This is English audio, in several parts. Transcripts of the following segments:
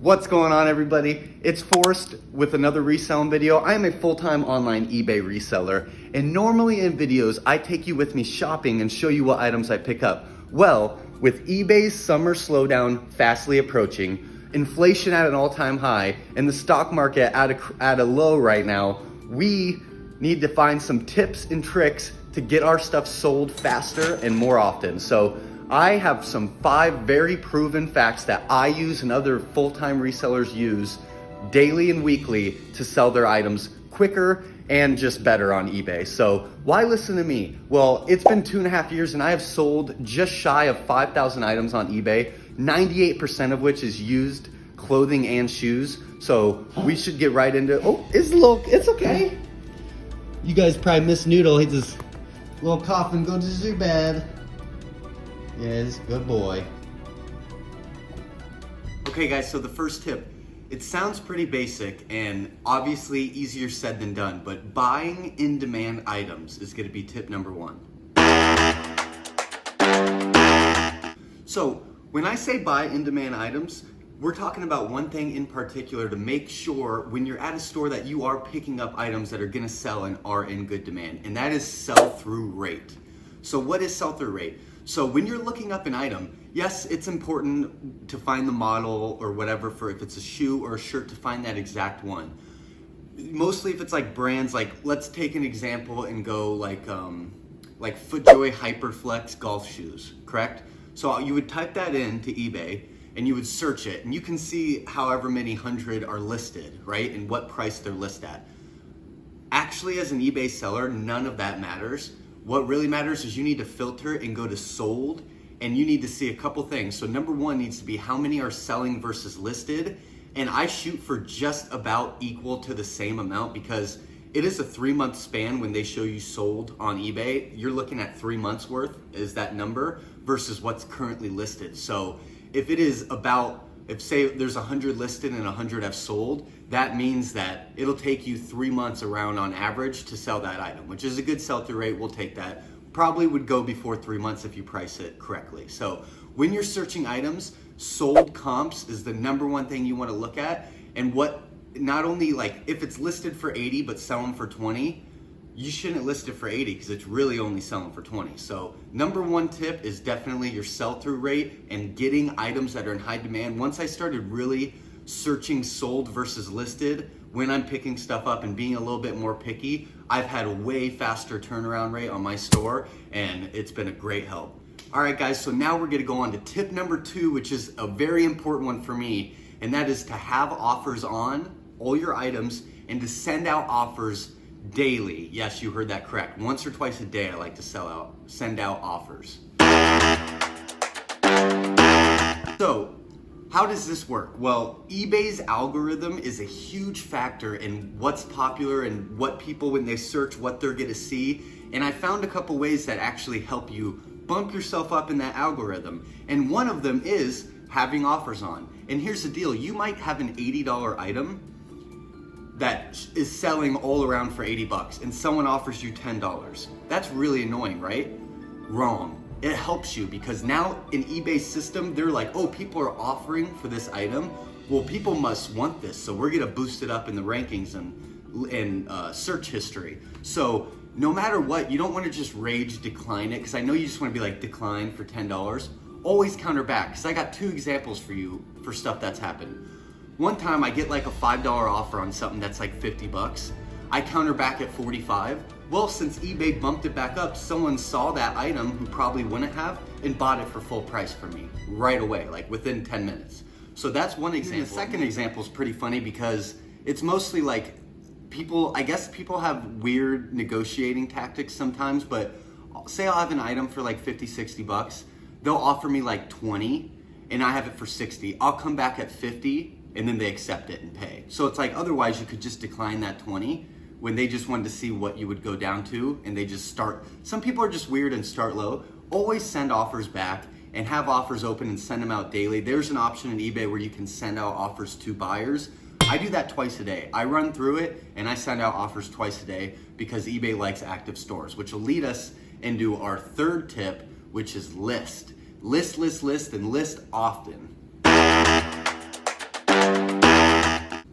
What's going on, everybody? It's Forrest with another reselling video. I am a full-time online eBay reseller, and normally in videos, I take you with me shopping and show you what items I pick up. Well, with eBay's summer slowdown fastly approaching, inflation at an all-time high, and the stock market at a low right now, we need to find some tips and tricks to get our stuff sold faster and more often. So I have some 5 very proven facts that I use and other full-time resellers use daily and weekly to sell their items quicker and just better on eBay. So why listen to me? Well, it's been 2.5 years and I have sold just shy of 5,000 items on eBay, 98% of which is used clothing and shoes. So we should get right into, it's okay. You guys probably miss Noodle. He's just a little coughing, go to your bed. Yes, good boy. Okay guys, so the first tip, it sounds pretty basic and obviously easier said than done, but buying in-demand items is gonna be tip number 1. So when I say buy in-demand items, we're talking about one thing in particular to make sure when you're at a store that you are picking up items that are gonna sell and are in good demand, and that is sell-through rate. So what is sell-through rate? So when you're looking up an item, yes, it's important to find the model or whatever for if it's a shoe or a shirt to find that exact one. Mostly if it's like brands, like let's take an example and go like FootJoy Hyperflex golf shoes, correct? So you would type that into eBay and you would search it and you can see however many hundred are listed, right? And what price they're listed at. Actually, as an eBay seller, none of that matters. What really matters is you need to filter and go to sold, and you need to see a couple things. So number 1 needs to be how many are selling versus listed. And I shoot for just about equal to the same amount because it is a 3-month span when they show you sold on eBay. You're looking at 3 months worth is that number versus what's currently listed. So if it is about, if say there's 100 listed and 100 have sold, that means that it'll take you 3 months around on average to sell that item, which is a good sell-through rate. We'll take that. Probably would go before 3 months if you price it correctly. So when you're searching items, sold comps is the number 1 thing you want to look at. And what, not only like if it's listed for 80 but selling for 20, you shouldn't list it for 80 because it's really only selling for 20. So number 1 tip is definitely your sell-through rate and getting items that are in high demand. Once I started really searching sold versus listed when I'm picking stuff up and being a little bit more picky, I've had a way faster turnaround rate on my store and it's been a great help. All right guys, so now we're gonna go on to tip number 2, which is a very important one for me, and that is to have offers on all your items and to send out offers daily. Yes, you heard that correct. Once or twice a day I like to send out offers. So how does this work? Well, eBay's algorithm is a huge factor in what's popular and what people, when they search, what they're gonna see. And I found a couple ways that actually help you bump yourself up in that algorithm. And one of them is having offers on. And here's the deal, you might have an $80 item that is selling all around for 80 bucks and someone offers you $10. That's really annoying, right? Wrong. It helps you because now in eBay's system, they're like, oh, people are offering for this item. Well, people must want this. So we're gonna boost it up in the rankings and search history. So no matter what, you don't wanna just rage decline it because I know you just wanna be like decline for $10. Always counter back because I got 2 examples for you for stuff that's happened. One time I get like a $5 offer on something that's like 50 bucks. I counter back at 45. Well, since eBay bumped it back up, someone saw that item who probably wouldn't have and bought it for full price for me right away, like within 10 minutes. So that's one example. The second example is pretty funny because it's mostly like people, I guess people have weird negotiating tactics sometimes, but say I'll have an item for like 50, 60 bucks. They'll offer me like 20 and I have it for 60. I'll come back at 50 and then they accept it and pay. So it's like, otherwise you could just decline that 20 when they just wanted to see what you would go down to and they just start. Some people are just weird and start low. Always send offers back and have offers open and send them out daily. There's an option in eBay where you can send out offers to buyers. I do that twice a day. I run through it and I send out offers twice a day because eBay likes active stores, which will lead us into our 3rd tip, which is list. List, and list often.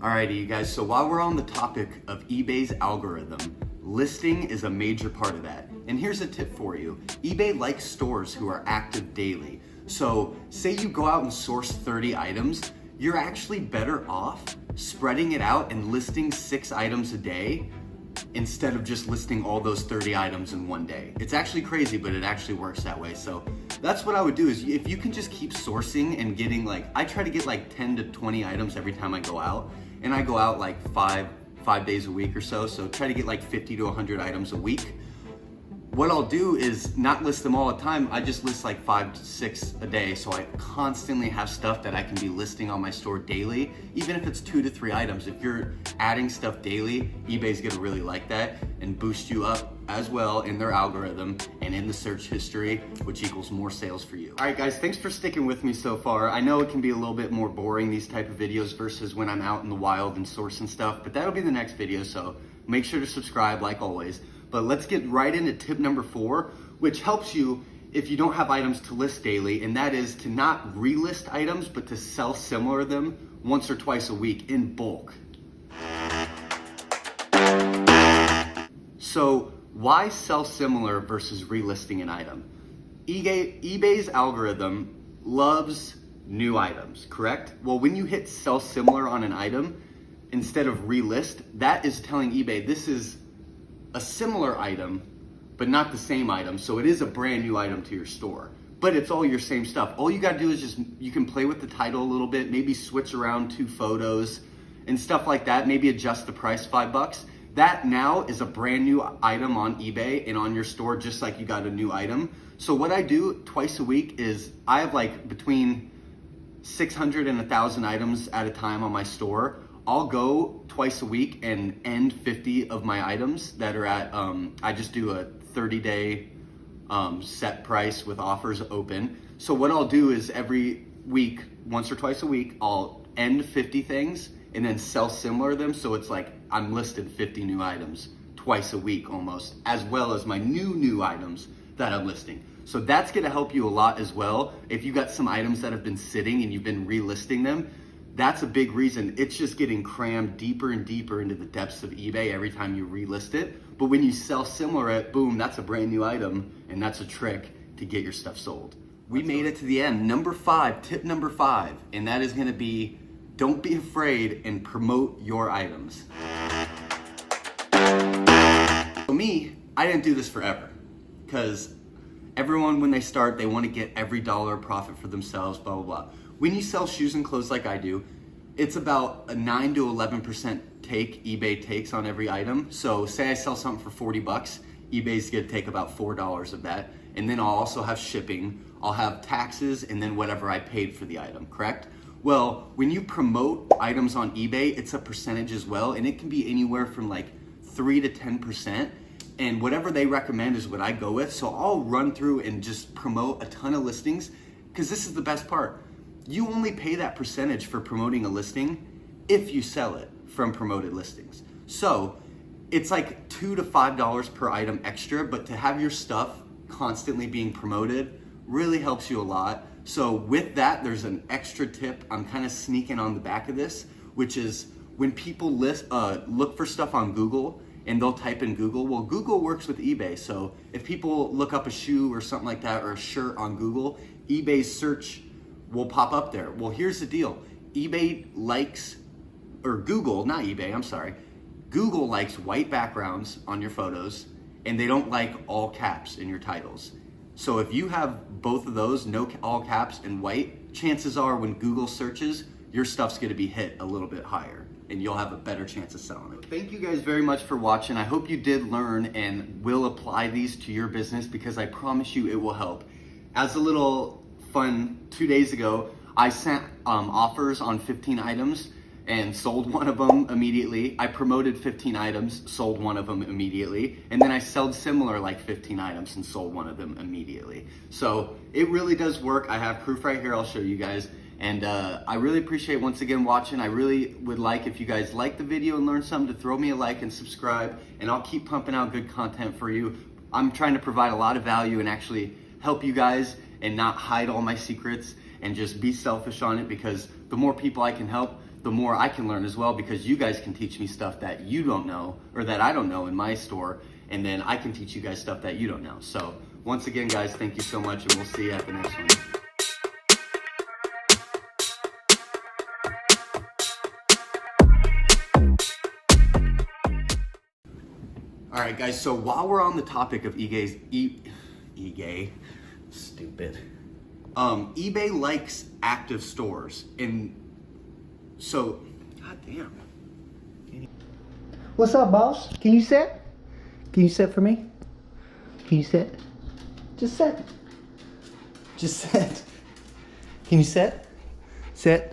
Alrighty, you guys, so while we're on the topic of eBay's algorithm, listing is a major part of that. And here's a tip for you. eBay likes stores who are active daily. So say you go out and source 30 items, you're actually better off spreading it out and listing 6 items a day instead of just listing all those 30 items in one day. It's actually crazy, but it actually works that way. So that's what I would do is if you can just keep sourcing and getting I try to get 10 to 20 items every time I go out. And I go out five days a week or so. So try to get 50 to 100 items a week. What I'll do is not list them all the time. I just list 5 to 6 a day. So I constantly have stuff that I can be listing on my store daily, even if it's 2 to 3 items. If you're adding stuff daily, eBay's gonna really like that and boost you up as well in their algorithm and in the search history, which equals more sales for you. All right, guys, thanks for sticking with me so far. I know it can be a little bit more boring, these type of videos, versus when I'm out in the wild and sourcing stuff, but that'll be the next video, so make sure to subscribe like always. But let's get right into tip number 4, which helps you if you don't have items to list daily, and that is to not relist items, but to sell similar them once or twice a week in bulk. So why sell similar versus relisting an item? eBay's algorithm loves new items, correct? Well, when you hit sell similar on an item instead of relist, that is telling eBay this is a similar item, but not the same item. So it is a brand new item to your store, but it's all your same stuff. All you gotta do is you can play with the title a little bit, maybe switch around 2 photos and stuff like that. Maybe adjust the price $5. That now is a brand new item on eBay and on your store, just like you got a new item. So what I do twice a week is I have between 600 and 1,000 items at a time on my store. I'll go twice a week and end 50 of my items that are at, I just do a 30-day set price with offers open. So what I'll do is every week, once or twice a week, I'll end 50 things and then sell similar them. So it's I'm listed 50 new items twice a week almost, as well as my new items that I'm listing. So that's gonna help you a lot as well. If you got some items that have been sitting and you've been relisting them, that's a big reason. It's just getting crammed deeper and deeper into the depths of eBay every time you relist it. But when you sell similar it, boom, that's a brand new item, and that's a trick to get your stuff sold. We made it to the end. Number 5, tip number 5, and that is gonna be, don't be afraid and promote your items. For me, I didn't do this forever, because everyone, when they start, they want to get every dollar profit for themselves, blah, blah, blah. When you sell shoes and clothes like I do, it's about a 9 to 11% take eBay takes on every item. So say I sell something for $40, eBay's gonna take about $4 of that. And then I'll also have shipping, I'll have taxes, and then whatever I paid for the item, correct? Well, when you promote items on eBay, it's a percentage as well, and it can be anywhere from 3 to 10%. And whatever they recommend is what I go with. So I'll run through and just promote a ton of listings, because this is the best part. You only pay that percentage for promoting a listing if you sell it from promoted listings. So it's $2 to $5 per item extra, but to have your stuff constantly being promoted really helps you a lot. So with that, there's an extra tip I'm kind of sneaking on the back of this, which is when people look for stuff on Google and they'll type in Google, well, Google works with eBay. So if people look up a shoe or something like that, or a shirt on Google, eBay's search will pop up there. Well, here's the deal. eBay likes, or Google, not eBay, I'm sorry. Google likes white backgrounds on your photos, and they don't like all caps in your titles. So if you have both of those, no all caps and white, chances are when Google searches, your stuff's gonna be hit a little bit higher, and you'll have a better chance of selling it. Thank you guys very much for watching. I hope you did learn and will apply these to your business, because I promise you it will help. As a little fun, 2 days ago, I sent offers on 15 items and sold one of them immediately. I promoted 15 items, sold one of them immediately. And then I sold similar 15 items and sold one of them immediately. So it really does work. I have proof right here, I'll show you guys. And I really appreciate once again watching. I really would like, if you guys like the video and learned something, to throw me a like and subscribe, and I'll keep pumping out good content for you. I'm trying to provide a lot of value and actually help you guys, and not hide all my secrets and just be selfish on it, because the more people I can help, the more I can learn as well, because you guys can teach me stuff that you don't know or that I don't know in my store, and then I can teach you guys stuff that you don't know. So once again, guys, thank you so much, and we'll see you at the next one. All right, guys, so while we're on the topic of eBay, stupid. eBay likes active stores, and so, goddamn. What's up, boss? Can you set? Can you set for me? Can you set? Just set. Just set. Can you set? Set.